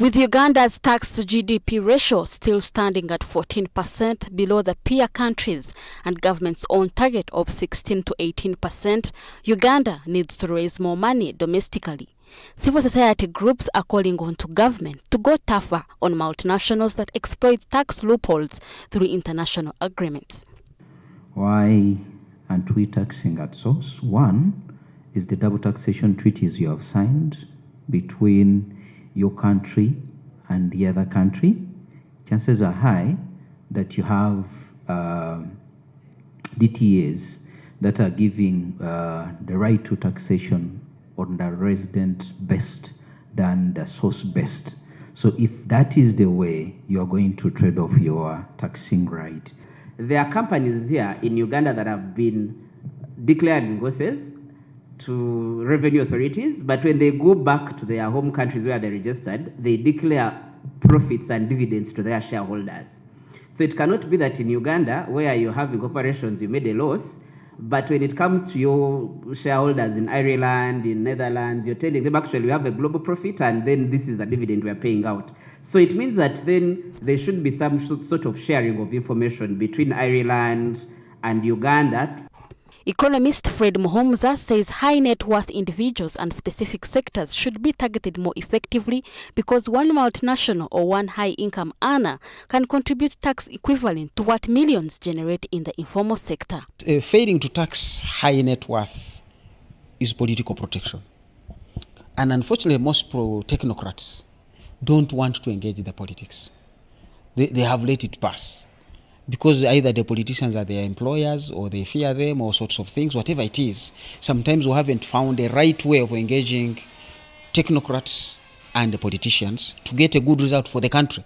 With Uganda's tax to GDP ratio still standing at 14% below the peer countries and government's own target of 16 to 18%, Uganda needs to raise more money domestically. Civil society groups are calling on to government to go tougher on multinationals that exploit tax loopholes through international agreements. Why aren't we taxing at source? One is the double taxation treaties you have signed between your country and the other country. Chances are high that you have DTAs that are giving the right to taxation on the resident best than the source best. So if that is the way you are going to trade off your taxing right. There are companies here in Uganda that have been declared losses to revenue authorities, but when they go back to their home countries where they're registered, they declare profits and dividends to their shareholders. So it cannot be that in Uganda, where you have corporations, you made a loss, but when it comes to your shareholders in Ireland, in Netherlands, you're telling them actually we have a global profit and then this is the dividend we're paying out. So it means that then there should be some sort of sharing of information between Ireland and Uganda. Economist Fred Muhomza says high net worth individuals and specific sectors should be targeted more effectively because one multinational or one high income earner can contribute tax equivalent to what millions generate in the informal sector. Failing to tax high net worth is political protection. And unfortunately, most technocrats don't want to engage in the politics. They have let it pass. Because either the politicians are their employers or they fear them or sorts of things, whatever it is. Sometimes we haven't found a right way of engaging technocrats and the politicians to get a good result for the country.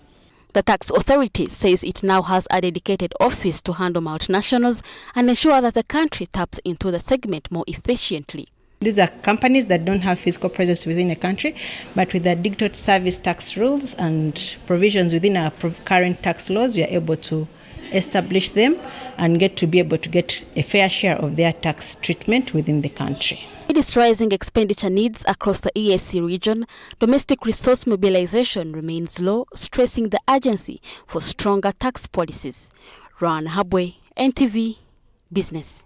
The tax authority says it now has a dedicated office to handle multinationals and ensure that the country taps into the segment more efficiently. These are companies that don't have physical presence within a country, but with the digital service tax rules and provisions within our current tax laws, we are able to establish them and get to be able to get a fair share of their tax treatment within the country. Amidst rising expenditure needs across the EAC region, domestic resource mobilization remains low, stressing the urgency for stronger tax policies. Ran Habwe, NTV Business.